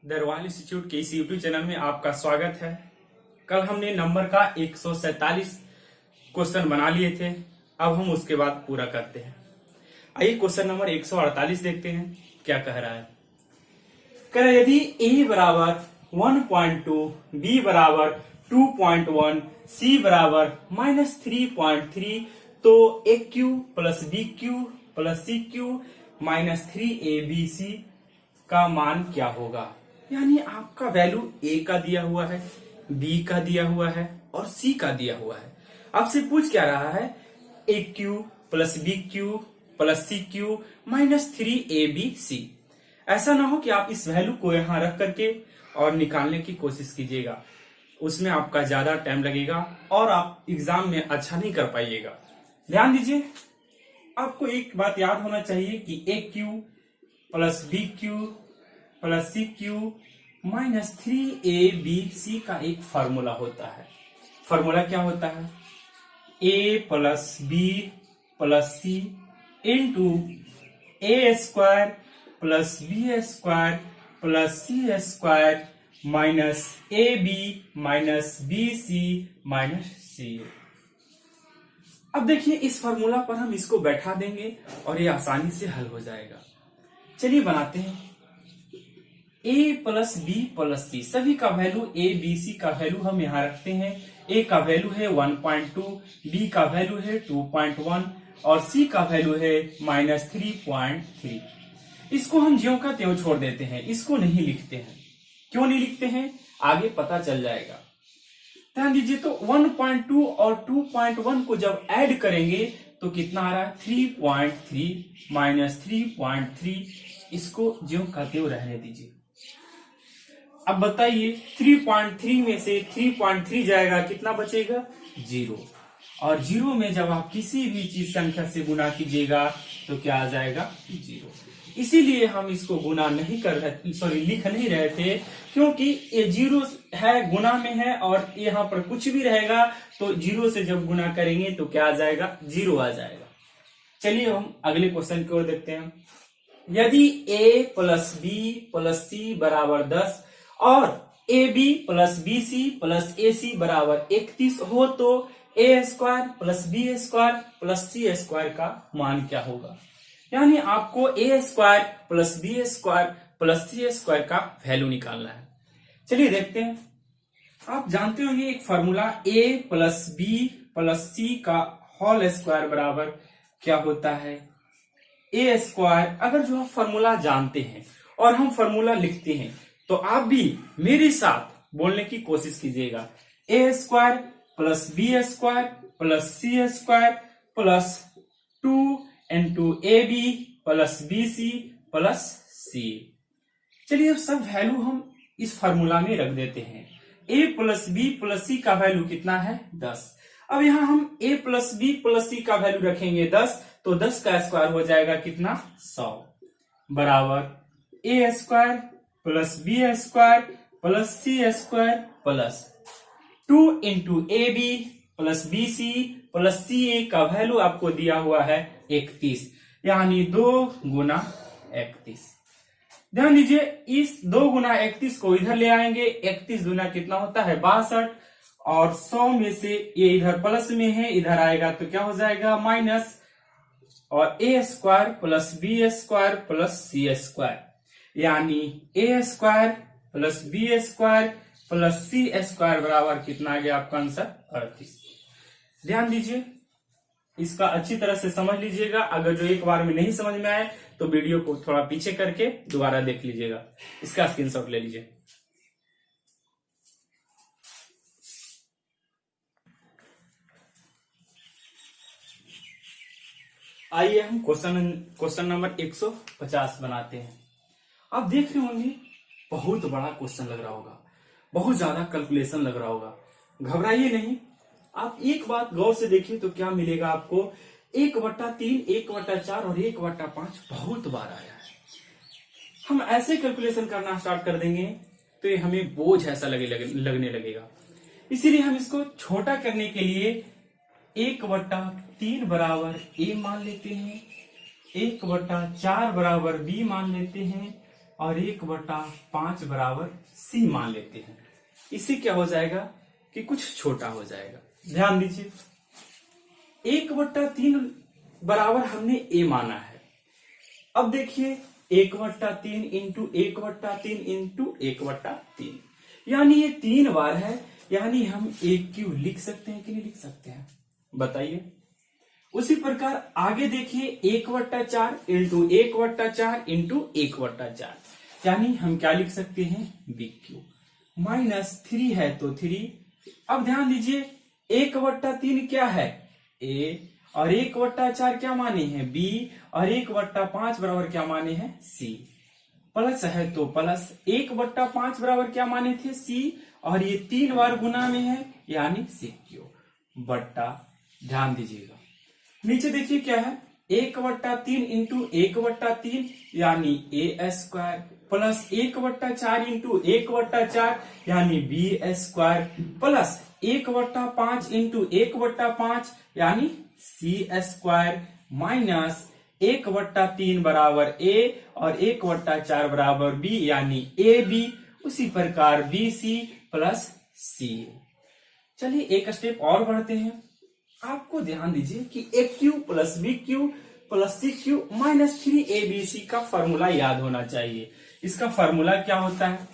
दरवाल institute के इस YouTube channel में आपका स्वागत है। कल हमने नंबर का 147 क्वेश्चन बना लिए थे, अब हम उसके बाद पूरा करते हैं। आइए क्वेश्चन नंबर 148 देखते हैं क्या कह रहा है। कह रहा है यदि a बराबर 1.2, b बराबर 2.1, c बराबर -3.3 तो aq plus bq plus cq minus 3abc का मान क्या होगा। यानी आपका वैल्यू a का दिया हुआ है, b का दिया हुआ है और c का दिया हुआ है। आपसे पूछ क्या रहा है, aq plus bq plus cq minus 3abc। ऐसा ना हो कि आप इस वैल्यू को यहां रख करके और निकालने की कोशिश कीजिएगा, उसमें आपका ज्यादा टाइम लगेगा और आप एग्जाम में अच्छा नहीं कर पाइएगा। ध्यान दीजिए, आपको एक बात याद होना चाहिए कि aq plus bq plus cq minus 3abc का एक फार्मूला होता है। फार्मूला क्या होता है, a plus b plus c into A square plus B square plus C square minus A B minus B C minus C. अब देखिए इस फार्मूला पर हम इसको बैठा देंगे और ये आसानी से हल हो जाएगा। चलिए बनाते हैं। a प्लस बी प्लस सी, सभी का वैल्यू a b c का वैल्यू हम यहाँ रखते हैं। a का वैल्यू है 1.2, b का वैल्यू है 2.1 और c का वैल्यू है -3.3। इसको हम ज्यों का त्यों छोड़ देते हैं, इसको नहीं लिखते हैं। क्यों नहीं लिखते हैं आगे पता चल जाएगा। ध्यान दीजिए, तो 1.2 और 2.1 को जब ऐड करेंगे तो कितना आ रहा है 3.3 माइनस 3.3। इसको ज्यों का त्यों रहने दीजिए। अब बताइए 3.3 में से 3.3 जाएगा, कितना बचेगा 0। और 0 में जब आप किसी भी चीज संख्या से गुना कीजिएगा तो क्या आ जाएगा 0। इसीलिए हम इसको गुना नहीं कर रहे, लिख नहीं रहे थे, क्योंकि ये 0 है, गुना में है और यहाँ पर कुछ भी रहेगा तो 0 से जब गुना करेंगे तो क्या आ जाएगा 0 आ जाएगा। चलिए हम अगले क्वेश्चन की ओर देखते हैं। यदि a plus B plus C बराबर 10 और A B plus B C plus A C बराबर 31 हो तो A square plus B square plus C square का मान क्या होगा। यानी आपको A square plus B square plus C square का वैल्यू निकालना है। चलिए देखते हैं। आप जानते होंगे एक formula a plus B plus C का होल स्क्वायर बराबर क्या होता है ए स्क्वायर। अगर जो आप फॉर्मूला जानते हैं और हम फॉर्मूला लिखते हैं तो आप भी मेरे साथ बोलने की कोशिश कीजिएगा। A square plus B square plus C square plus 2 into A B plus B C plus C. चलिए अब सब वैल्यू हम इस फार्मूला में रख देते हैं। a plus B plus C का वैल्यू कितना है 10। अब यहाँ हम a plus B plus C का वैल्यू रखेंगे 10, तो 10 का स्क्वायर हो जाएगा कितना 100 बराबर a square plus B square plus C square plus 2 into A B plus B C plus C A का वैल्यू आपको दिया हुआ है 31, यानी 2 गुना 31। ध्यान दीजिए, इस 2 गुना 31 को इधर ले आएंगे। 31 गुना कितना होता है 62 और 100 में से ये इधर प्लस में है, इधर आएगा तो क्या हो जाएगा माइनस, और A square plus B square plus C square, यानी A square plus B square plus C square बराबर कितना आ गया आपका आंसर 38। ध्यान दीजिए, इसका अच्छी तरह से समझ लीजिएगा। अगर जो एक बार में नहीं समझ में आए तो वीडियो को थोड़ा पीछे करके दोबारा देख लीजिएगा। इसका स्क्रीनशॉट ले लीजिए। आइए हम क्वेश्चन नंबर 150 बनाते हैं। आप देख रहे होंगे बहुत बड़ा क्वेश्चन लग रहा होगा, बहुत ज्यादा कैलकुलेशन लग रहा होगा। घबराइए नहीं, आप एक बात गौर से देखिए तो क्या मिलेगा आपको 1/3, 1/4 और 1/5 बहुत बार आया है। हम ऐसे कैलकुलेशन करना स्टार्ट कर देंगे तो ये हमें बोझ ऐसा लगने लगेगा। इसीलिए हम इसको छोटा करने के लिए 1/3 बराबर a मान लेते हैं, 1/4 बराबर b मान लेते हैं और 1/5 बराबर c मान लेते हैं। इससे क्या हो जाएगा कि कुछ छोटा हो जाएगा। ध्यान दीजिए, 1/3 बराबर हमने a माना है। अब देखिए 1/3 इंटू 1/3 इंटू 1/3, यानी ये 3 बार है, यानी हम a³ लिख सकते हैं कि नहीं लिख सकते हैं, बताइए। उसी प्रकार आगे देखिए 1/4 इंटू 1/4 इंटू 1/4, यानी हम क्या लिख सकते हैं bq। -3 है तो 3। अब ध्यान दीजिए 1/3 क्या है a, और 1/4 क्या माने हैं b, और 1/5 बराबर क्या माने हैं c। प्लस है तो प्लस, 1/5 बराबर क्या माने थे c, और ये 3 बार गुना में है यानी cq बट्टा। ध्यान दीजिएगा नीचे देखिए क्या है 1/3 इंटू 1/3 यानी a² प्लस 1/4 इंटू 1/4 यानी b² प्लस 1/5 इंटू 1/5 यानी c² माइनस 1/3 बराबर a और 1/4 बराबर b यानी ab। उसी प्रकार bc प्लस c। चलिए एक स्टेप और बढ़ते हैं। आपको ध्यान दीजिए कि AQ plus BQ plus CQ minus 3ABC का फॉर्मूला याद होना चाहिए। इसका फॉर्मूला क्या होता है,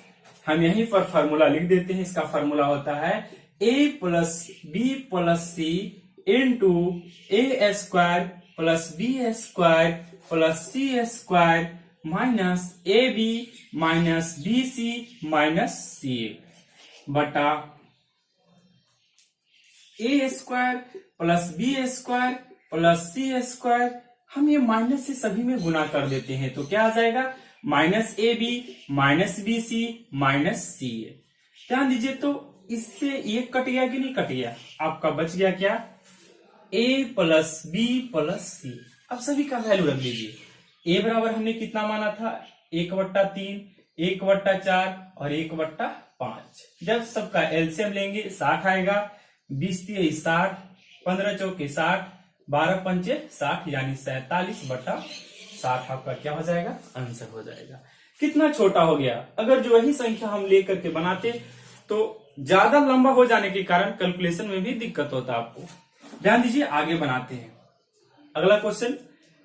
हम यहीं पर फॉर्मूला लिख देते हैं। इसका फॉर्मूला होता है A plus B plus C into A² plus B² plus C² minus AB minus BC minus C बटा A² plus B² plus C²। हम ये माइनस से सभी में गुना कर देते हैं तो क्या आ जाएगा minus AB minus BC minus CA। ध्यान दीजिए तो इससे ये कट गया कि नहीं कट गया, आपका बच गया क्या A plus B plus C। अब सभी का वैल्यू रख लीजिए। A बराबर हमने कितना माना था 1/3, 1/4 और 1/5। जब सबका एलसीएम लेंगे 60 आएगा, 20 × 60, 15 × 60, 12 × 60 यानी 47/60 आपका क्या हो जाएगा आंसर हो जाएगा। कितना छोटा हो गया। अगर जो वही संख्या हम लेकर के बनाते तो ज्यादा लंबा हो जाने के कारण कैलकुलेशन में भी दिक्कत होता आपको। ध्यान दीजिए आगे बनाते हैं अगला क्वेश्चन।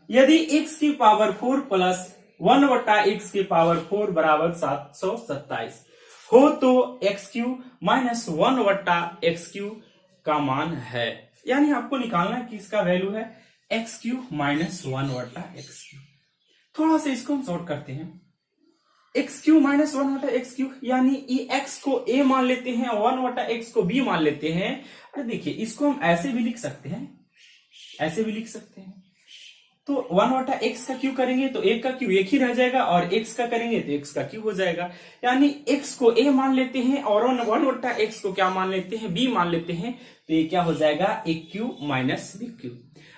यदि x की पावर 4 प्लस 1/x की पावर 4 बराबर 727 हो तो x³ माइनस 1/x³ का मान है। यानी आपको निकालना है कि इसका वैल्यू है x³ माइनस 1/x³। थोड़ा सा इसको हम सॉर्ट करते हैं। x³ माइनस 1/x³ यानी x को a मान लेते हैं और 1/x को b मान लेते हैं। अरे देखिए इसको हम ऐसे भी लिख सकते हैं, ऐसे भी लिख सकते हैं। तो 1/x का क्यू करेंगे तो a का क्यू एक ही रह जाएगा और x का करेंगे तो x का क्यू हो जाएगा। यानी x को a मान लेते हैं और 1/x को क्या मान लेते हैं b मान लेते हैं, तो ये क्या हो जाएगा AQ माइनस BQ।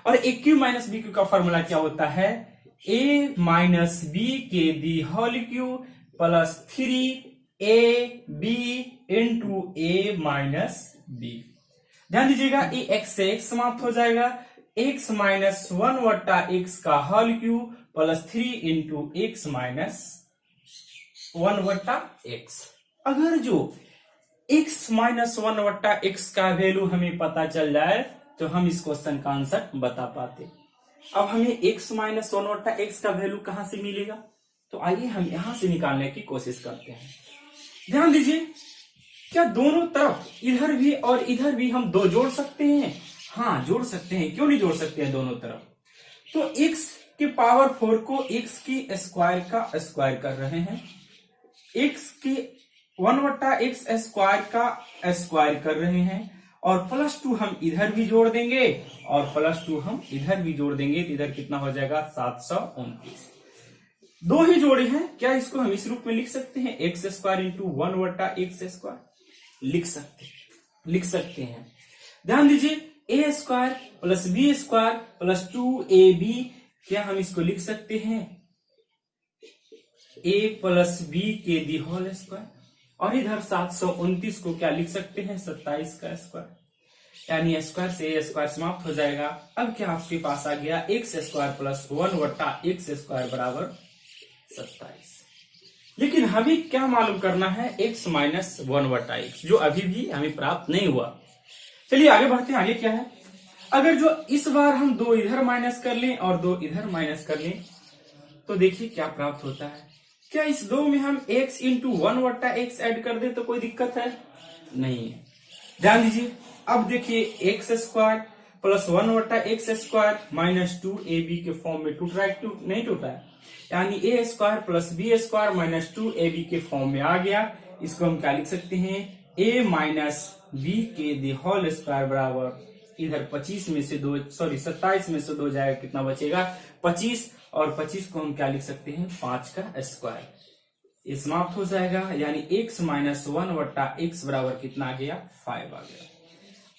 और AQ माइनस BQ का फॉर्मूला क्या होता है a माइनस b के the whole cube plus 3ab into a minus b। ध्यान दीजिएगा ये x से x समाप्त हो जाएगा, x माइनस 1/x का whole cube plus 3 into x minus 1/x। अगर जो x माइनस 1/x का वैल्यू हमें पता चल जाए तो हम इस क्वेश्चन का आंसर बता पाते। अब हमें x माइनस 1/x का वैल्यू कहां से मिलेगा, तो आइए हम यहां से निकालने की कोशिश करते हैं। ध्यान दीजिए क्या दोनों तरफ इधर भी और इधर भी हम दो जोड़ सकते हैं, हाँ जोड़ सकते हैं। क्यों नहीं जोड़ सकते हैं दोनों तरफ, तो x के पावर 4 को x की स्क्वायर का स्क्वायर कर रहे हैं, x के 1/x स्क्वायर का स्क्वायर कर रहे हैं और +2 हम इधर भी जोड़ देंगे और +2 हम इधर भी जोड़ देंगे तो इधर कितना हो जाएगा 729। दो ही जोड़े हैं, क्या इसको हम इस रूप में लिख सकते हैं x² इंटू 1/x²? लिख सकते हैं। ध्यान दीजिए a² plus b² plus 2ab, क्या हम इसको लिख सकते हैं a प्लस b के दी होल स्क्वायर, और इधर 729 को क्या लिख सकते हैं 27 का स्क्वायर, यानी स्क्वायर से स्क्वायर समाप्त हो जाएगा। अब क्या आपके पास आ गया x² प्लस 1/x² बराबर 27। लेकिन हमें क्या मालूम करना है, x माइनस 1/x, जो अभी भी हमें प्राप्त नहीं हुआ। चलिए आगे बढ़ते हैं। आगे क्या है, अगर जो इस बार हम 2 इधर माइनस कर लें और 2 इधर माइनस कर लें तो देखिए क्या प्राप्त होता है। क्या इस 2 में हम x इंटू 1/x ऐड कर दें तो कोई दिक्कत है? नहीं है। ध्यान दीजिए, अब देखिए x square plus 1/x square minus 2ab के फॉर्म में टूट रहा है, नहीं टूटा है, यानी a square plus b square minus 2ab के फॉर्म में आ गया। इसको हम क्या लिख सकते हैं, a माइनस b के द होल स्क्वायर बराबर, इधर 25 में से 2 27 में से 2 जाएगा, कितना बचेगा 25, और 25 को हम क्या लिख सकते हैं, 5 का स्क्वायर। ये समाप्त हो जाएगा, यानी x माइनस 1/x बराबर कितना आ गया, 5 आ गया।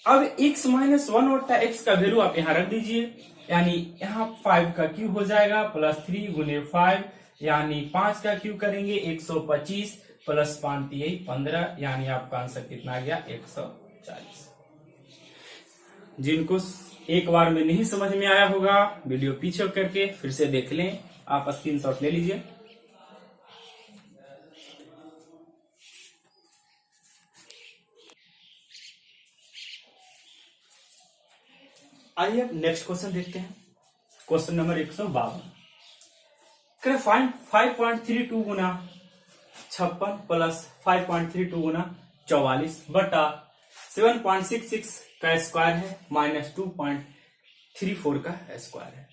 अब x माइनस 1/x का वैल्यू आप यहाँ रख दीजिए, यानी यहाँ 5 का क्यूब हो जाएगा प्लस 3 गुने 5, यानी 5 का क्यूब करेंगे 125 प्लस 5 15, यानी आपका आंसर कितना आ गया, 140। जिनको एक बार में नहीं समझ में आया होगा, वीडियो पीछे करके फिर से देख लें, आप स्क्रीनशॉट ले लीजिए। आइए अब नेक्स्ट क्वेश्चन देखते हैं। क्वेश्चन नंबर 152, फाइंड 5.32 गुना 56 प्लस 5.32 गुना 44 बटा 7.66 का स्क्वायर है माइनस 2.34 का स्क्वायर है।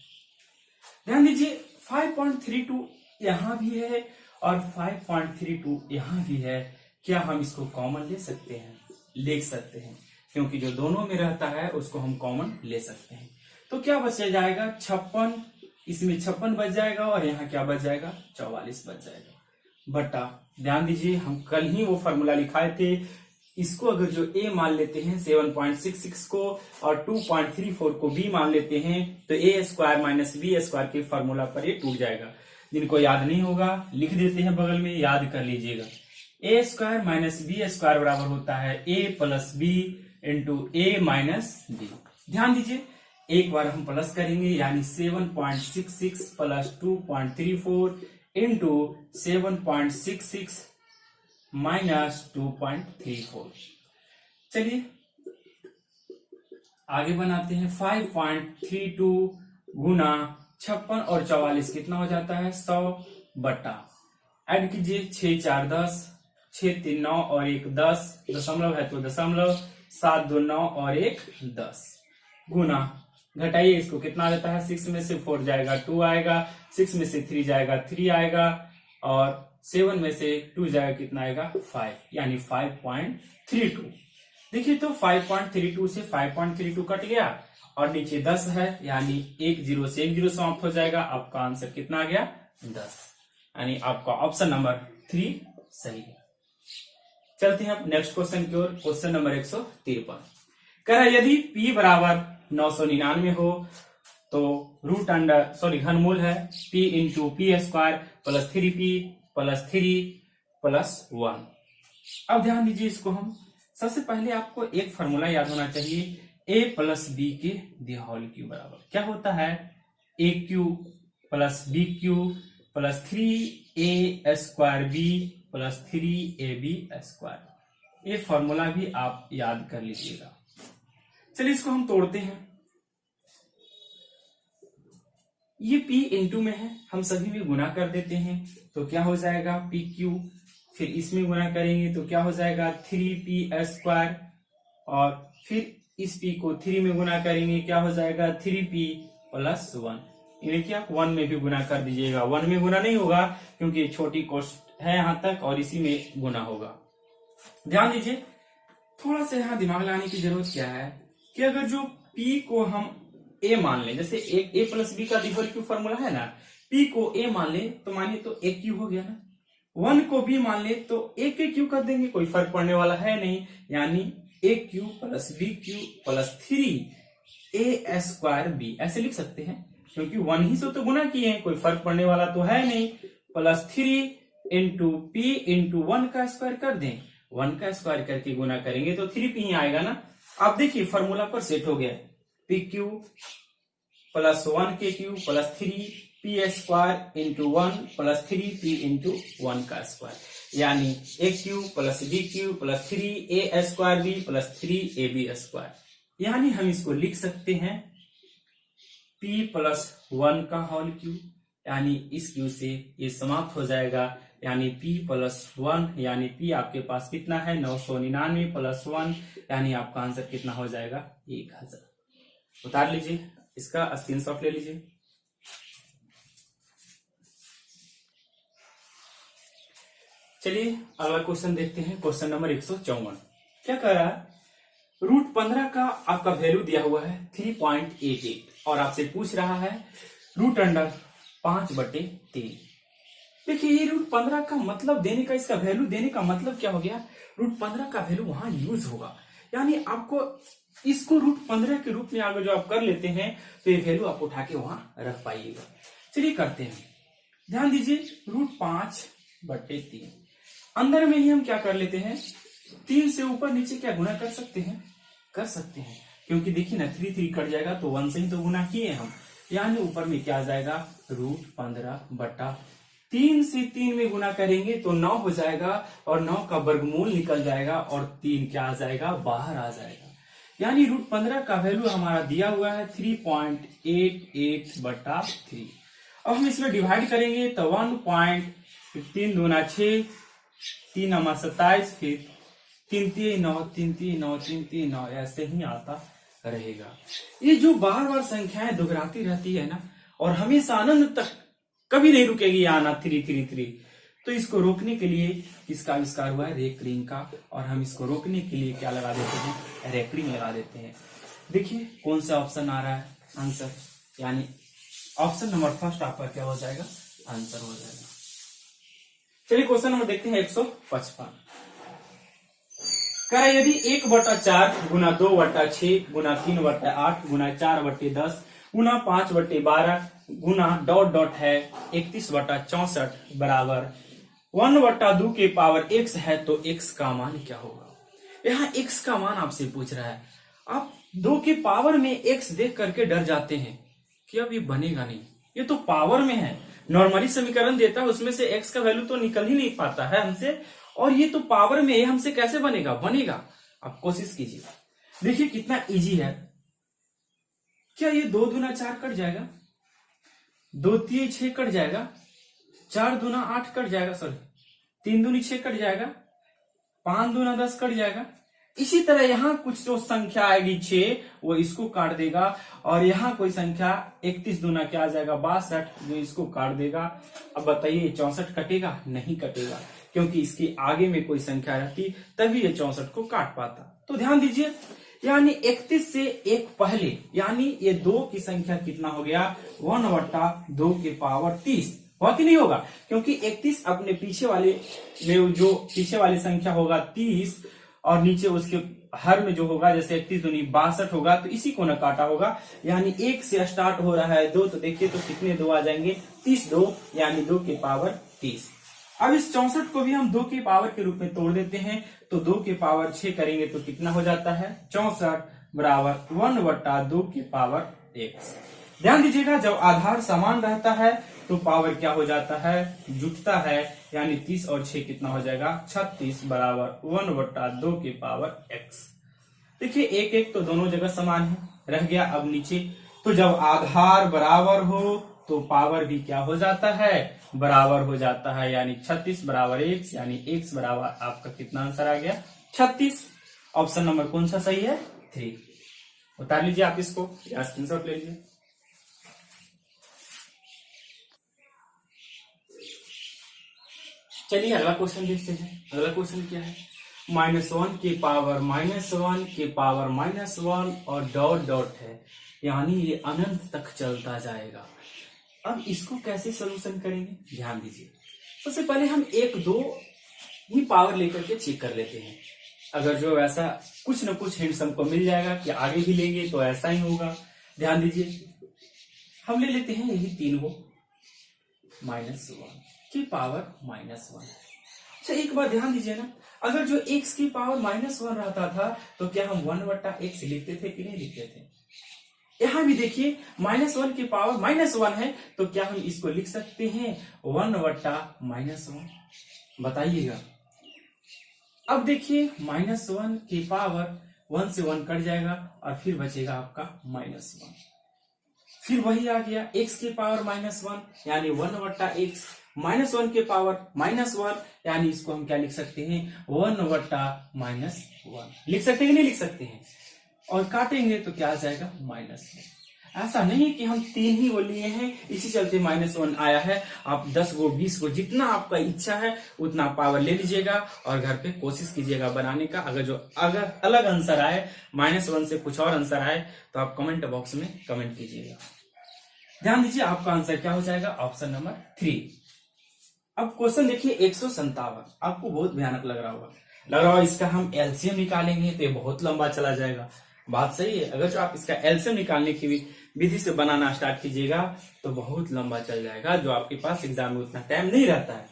ध्यान दीजिए 5.32 यहां भी है और 5.32 यहां भी है। क्या हम इसको कॉमन ले सकते हैं? ले सकते हैं, क्योंकि जो दोनों में रहता है उसको हम कॉमन ले सकते हैं। तो क्या बच जाएगा, 56, इसमें 56 बच जाएगा और यहाँ क्या बच जाएगा, 44 बच जाएगा बटा, ध्यान दीजिए हम कल ही वो फॉर्मूला लिखाए थे, इसको अगर जो a मान लेते हैं 7.66 को और 2.34 को b मान लेते हैं तो a square minus b square के फॉर्मूला पर ये टूट जाएगा। जिनको याद नहीं होगा लिख देते हैं बगल में, याद कर लीजिएगा। a square minus b square बराबर होता है a plus b into a minus b। ध्यान दीजिए एक बार हम प्लस करेंगे, यानी 7.66 प्लस 2.34 इंटू 7.66 माइनस 2.34। चलिए आगे बनाते हैं। 5.32 गुना 56 और 44 कितना हो जाता है, 100 बटा, ऐड कीजिए 6 4 10, 6 3 9 और 1 10, दशमलव है तो दशमलव, 7 2 9 और 1 10, गुना, घटाइए इसको कितना देता है, 6 में से 4 जाएगा 2 आएगा, 6 में से 3 जाएगा 3 आएगा, और 7 में से 2 जाएगा कितना आएगा, 5, यानी 5.32। देखिए तो 5.32 से 5.32 कट गया और नीचे 10 है, यानी 1 0 से 1 0 समाप्त हो जाएगा। आपका आंसर कितना आ गया, 10, यानी आपका ऑप्शन नंबर 3 सही है। चलते हैं अब नेक्स्ट क्वेश्चन की ओर। क्वेश्चन नंबर 153 कह रहा है यदि p बराबर 999 हो तो रूट अंडर घनमूल है p into P square plus 3p plus 3 plus 1। अब ध्यान दीजिए इसको हम, सबसे पहले आपको एक फॉर्मूला याद होना चाहिए, a प्लस बी के द होल क्यूब बराबर क्या होता है, a cube plus B cube plus 3a square b plus 3ab square. ये फॉर्मूला भी आप याद कर लीजिएगा। चलिए इसको हम तोड़ते हैं। ये p इंटू में है, हम सभी में गुना कर देते हैं तो क्या हो जाएगा p क्यूब, फिर इसमें गुना करेंगे तो क्या हो जाएगा 3p स्क्वायर, और फिर इस p को 3 में गुना करेंगे क्या हो जाएगा 3p प्लस 1। इन्हें क्या 1 में भी गुना कर दीजिएगा, 1 में गुना नहीं होगा क्योंकि छोटी कोष्ट है यहां तक और इसी में गुना होगा। ध्यान दीजिए थोड़ा सा यहाँ दिमाग लाने की जरूरत क्या है कि अगर जो p को हम a मान लें, जैसे a प्लस बी का होल क्यूब फॉर्मूला है ना, p को a मान ले तो मानिए तो a क्यूब हो गया ना, 1 को b मान ले तो a के क्यूब कर देंगे, कोई फर्क पड़ने वाला है नहीं, यानी a cube plus b cube plus 3a square b ऐसे लिख सकते हैं, क्योंकि 1 ही से तो गुना किए हैं, कोई फर्क पड़ने वाला तो है नहीं, प्लस 3 इंटू p इंटू 1 का स्क्वायर कर दें, 1 का स्क्वायर करके गुना करेंगे तो 3p ही आएगा ना। अब देखिए फॉर्मूला पर सेट हो गया, p क्यूब प्लस 1 के cube plus 3p P square into 1 plus 3p into 1 का स्क्वायर, यानी A cube plus B cube plus 3a square B plus 3ab square. यानी हम इसको लिख सकते हैं p प्लस 1 का होल क्यूब, यानी इस क्यू से ये समाप्त हो जाएगा, यानी p प्लस 1, यानी p आपके पास कितना है 999 प्लस 1, यानी आपका आंसर कितना हो जाएगा 1000। उतार लीजिए, इसका स्क्रीनशॉट ले लीजिए। चलिए अगला क्वेश्चन देखते हैं, क्वेश्चन नंबर 154। क्या कह रहा है, रूट 15 का आपका वैल्यू दिया हुआ है 3.88 और आपसे पूछ रहा है रूट अंडर 5/3। देखिए ये रूट 15 का मतलब देने का, इसका वैल्यू देने का मतलब क्या हो गया, रूट 15 का वैल्यू वहां यूज होगा, यानी आपको इसको रूट 15 के रूप में अगर जो आप कर लेते हैं तो ये वैल्यू आप उठा के वहां रख पाइएगा। चलिए करते हैं, ध्यान दीजिए रूट 5/3 अंदर में ही हम क्या कर लेते हैं, 3 से ऊपर नीचे क्या गुना कर सकते हैं, कर सकते हैं, क्योंकि देखिए ना 3 कट जाएगा तो 1 से ही तो गुना किए हम, यानी ऊपर में क्या आ जाएगा रूट 15/3 से 3 में गुना करेंगे तो 9 हो जाएगा और 9 का वर्गमूल निकल जाएगा और 3 क्या आ जाएगा बाहर आ जाएगा, यानी रूट 15 का वैल्यू हमारा दिया हुआ है 3.88/3। अब हम इसमें डिवाइड करेंगे तो 1.15 दूना 6, 3 हमारा 27, फिर 3 3 9 3 3 9 3 3 9 ऐसे ही आता रहेगा। ये जो बार बार संख्याएं दोहराती रहती है ना और हमेशा अनंत तक कभी नहीं रुकेगी ये आना 333, तो इसको रोकने के लिए इसका आविष्कार हुआ है रेकरिंग का, और हम इसको रोकने के लिए क्या लगा देते हैं, रेकरिंग लगा देते हैं। देखिए कौन सा ऑप्शन आ रहा है आंसर, यानी ऑप्शन नंबर फर्स्ट आपका क्या हो जाएगा, आंसर हो जाएगा। चलिए क्वेश्चन नंबर देखते हैं 155। कह यदि 1/4 गुना 2/6 गुना 3/8 गुना 4/10 गुना 5/12 गुना डॉट डॉट है 31/64 बराबर 1/2 के पावर x है, तो x का मान क्या होगा। यहाँ x का मान आपसे पूछ रहा है, आप 2 के पावर में x देख करके डर जाते हैं कि अब ये बनेगा नहीं, ये तो पावर में है, नॉर्मली समीकरण देता है उसमें से x का वैल्यू तो निकल ही नहीं पाता है हमसे, और ये तो पावर में, ये हमसे कैसे बनेगा, बनेगा। आप कोशिश कीजिए, देखिए कितना इजी है। क्या ये 2 दूना 4 कट जाएगा, 2 3 6 कट जाएगा, 4 दूना 8 कट जाएगा, सॉरी 3 दूनी 6 कट जाएगा, 5 दूना 10 कट जाएगा। इसी तरह यहाँ कुछ जो संख्या आएगी 6 वो इसको काट देगा, और यहाँ कोई संख्या 31 दूना क्या आ जाएगा 62 जो इसको काट देगा। अब बताइए 64 कटेगा, नहीं कटेगा, क्योंकि इसके आगे में कोई संख्या रहती तभी ये 64 को काट पाता। तो ध्यान दीजिए, यानी 31 से एक पहले, यानी ये 2 की संख्या कितना हो गया 1/2 के पावर 30, बहुत ही नहीं होगा, क्योंकि 31 अपने पीछे वाले में जो पीछे वाली संख्या होगा 30 और नीचे उसके हर में जो होगा जैसे 31 दूनी 62 होगा, तो इसी को न काटा होगा, यानी 1 से स्टार्ट हो रहा है 2, तो देखिए तो कितने 2 आ जाएंगे 30 2, यानी 2 के पावर 30। अब इस 64 को भी हम 2 के पावर के रूप में तोड़ देते हैं, तो 2 के पावर 6 करेंगे तो कितना हो जाता है 64 बराबर 1/2 के पावर x। ध्यान दीजिएगा, जब आधार समान रहता है तो पावर क्या हो जाता है, जुटता है, यानी 30 और 6 कितना हो जाएगा 36 बराबर 1/2 के पावर x। देखिए 1 1 तो दोनों जगह समान है, रह गया अब नीचे, तो जब आधार बराबर हो तो पावर भी क्या हो जाता है, बराबर हो जाता है, यानी 36 बराबर x, यानी x बराबर आपका कितना आंसर आ गया 36। ऑप्शन नंबर कौन सा सही है 3। उतार लीजिए आप इसको या स्क्रीनशॉट ले लीजिए। चलिए अगला क्वेश्चन देखते हैं। अगला क्वेश्चन क्या है, -1 के पावर -1 के पावर -1 और डॉट डॉट है, यानी ये अनंत तक चलता जाएगा। अब इसको कैसे सोल्यूशन करेंगे, ध्यान दीजिए। सबसे पहले हम 1 2 ही पावर लेकर के चेक कर लेते हैं, अगर जो ऐसा कुछ न कुछ हिंट्स हमको मिल जाएगा कि आगे भी लेंगे तो ऐसा ही होगा। ध्यान दीजिए, हम ले लेते हैं यही 3 को -1 की पावर -1। अच्छा एक बात ध्यान दीजिए ना, अगर जो x की पावर -1 रहता था तो क्या हम 1/x लिखते थे कि नहीं लिखते थे, यहाँ भी देखिए -1 की पावर -1 है, तो क्या हम इसको लिख सकते हैं 1/-1? बताइएगा। अब देखिए -1 की पावर 1 से 1 कट जाएगा और फिर बचेगा आपका -1। फिर वही आ गया x की पावर -1 यानी 1/x, -1 के पावर -1 यानी इसको हम क्या लिख सकते हैं 1/-1 लिख सकते हैं कि नहीं लिख सकते हैं। और काटेंगे तो क्या आ जाएगा -1। ऐसा नहीं कि हम 3 ही वो लिए हैं इसी चलते -1 आया है। आप 10 गो 20 गो जितना आपका इच्छा है उतना पावर ले लीजिएगा और घर पे कोशिश कीजिएगा बनाने का। अगर अलग आंसर आए, -1 से कुछ और आंसर आए, तो आप कमेंट बॉक्स में कमेंट कीजिएगा। ध्यान दीजिए आपका आंसर क्या हो जाएगा, ऑप्शन नंबर 3। अब क्वेश्चन देखिए 157। आपको बहुत भयानक लग रहा होगा इसका हम एलसीएम निकालेंगे तो ये बहुत लंबा चला जाएगा। बात सही है, अगर जो आप इसका एलसीएम निकालने की विधि से बनाना स्टार्ट कीजिएगा तो बहुत लंबा चल जाएगा, जो आपके पास एग्जाम में उतना टाइम नहीं रहता है।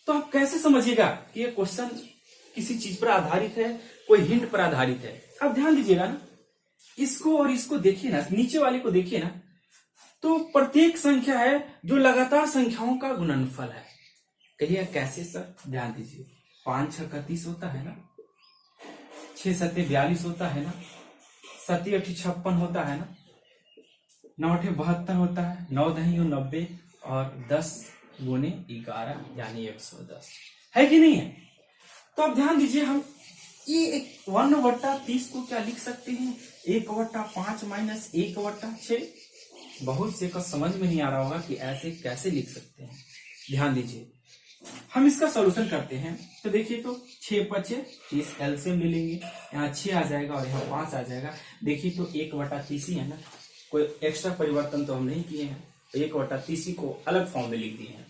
तो आप कैसे समझिएगा कि ये क्वेश्चन किसी चीज पर आधारित है, कोई हिंट पर आधारित है। अब ध्यान दीजिएगा ना, इसको और इसको देखिए ना, नीचे वाले को देखिए ना, तो प्रत्येक संख्या है जो लगातार संख्याओं का गुणनफल है। कहिए कैसे सर? ध्यान दीजिए, 5 6 31 होता है ना, 6 7 42 होता है ना, 7 8 56 होता है ना, 9 8 72 होता है, 9 10 90 और 10 गुने 11 यानी 110 है कि नहीं है। तो अब ध्यान दीजिए, हम ये 1/30 को क्या लिख सकते हैं 1/5 - 1/6। बहुत से को समझ में नहीं आ रहा होगा कि ऐसे कैसे लिख सकते हैं। ध्यान दीजिए, हम इसका सॉल्यूशन करते हैं तो देखिए, तो 6 5 30 एलसीएम ले लेंगे, यहाँ 6 आ जाएगा और यहाँ 5 आ जाएगा। देखिए तो 1/30 है ना, कोई एक्स्ट्रा परिवर्तन तो हम नहीं किए हैं, 1/30 को अलग फॉर्म में लिख दिए हैं।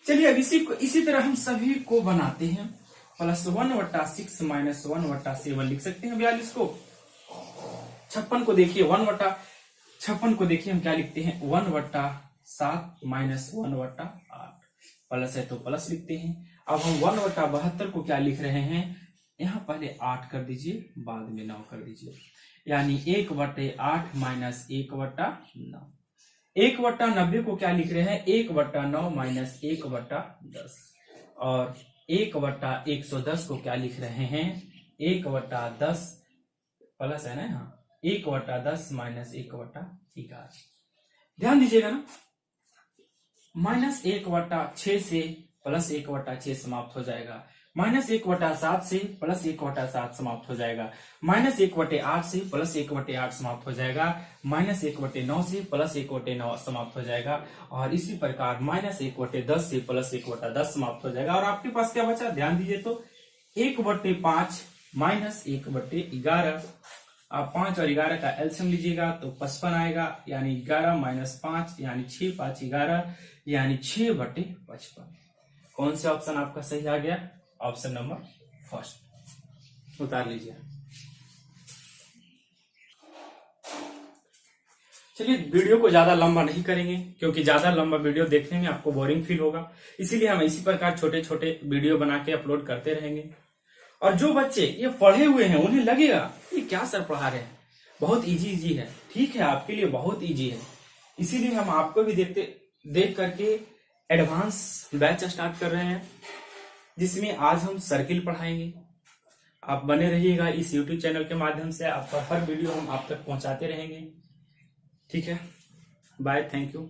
चलिए अब इसी तरह हम सभी को बनाते हैं। +1/6 - 1/7 लिख सकते हैं 42 को। 56 को देखिए 1/56 को देखिए हम क्या लिखते हैं 1/7 - 1/8। प्लस है तो प्लस लिखते हैं। अब हम 1/72 को क्या लिख रहे हैं, यहाँ पहले 8 कर दीजिए, बाद में 9 कर दीजिए, यानी 1/8 - 1/9। 1/90 को क्या लिख रहे हैं 1/9 - 1/10। और 1/110 को क्या लिख रहे हैं 1/10 प्लस है ना, यहाँ 1/10 - 1/11। ध्यान दीजिएगा ना, -1/6 से +1/6 समाप्त हो जाएगा, -1/7 से +1/7 समाप्त हो जाएगा, -1/8 से +1/8 समाप्त हो जाएगा, -1/9 से +1/9 समाप्त हो जाएगा, और इसी प्रकार -1/10 से +1/10 समाप्त हो जाएगा। और आपके पास क्या बचा, ध्यान दीजिए तो 1/5 - 1/11। आप 5 और 11 का एलसीएम लीजिएगा तो 55 आएगा, यानी 11 - 5 यानी 6 5 11 यानी 6/55। कौन सा ऑप्शन आपका सही आ गया, ऑप्शन नंबर फर्स्ट। उतार लीजिए। चलिए वीडियो को ज्यादा लंबा नहीं करेंगे, क्योंकि ज्यादा लंबा वीडियो देखने में आपको बोरिंग फील होगा, इसीलिए हम इसी प्रकार छोटे छोटे वीडियो बना के अपलोड करते रहेंगे। और जो बच्चे ये पढ़े हुए हैं उन्हें लगेगा ये क्या सर पढ़ा रहे हैं, बहुत इजी है। ठीक है, आपके लिए बहुत इजी है, इसीलिए हम आपको भी देख करके एडवांस बैच स्टार्ट कर रहे हैं, जिसमें आज हम सर्किल पढ़ाएंगे। आप बने रहिएगा इस YouTube चैनल के माध्यम से, आपका हर वीडियो हम आप तक पहुंचाते रहेंगे। ठीक है, बाय, थैंक यू।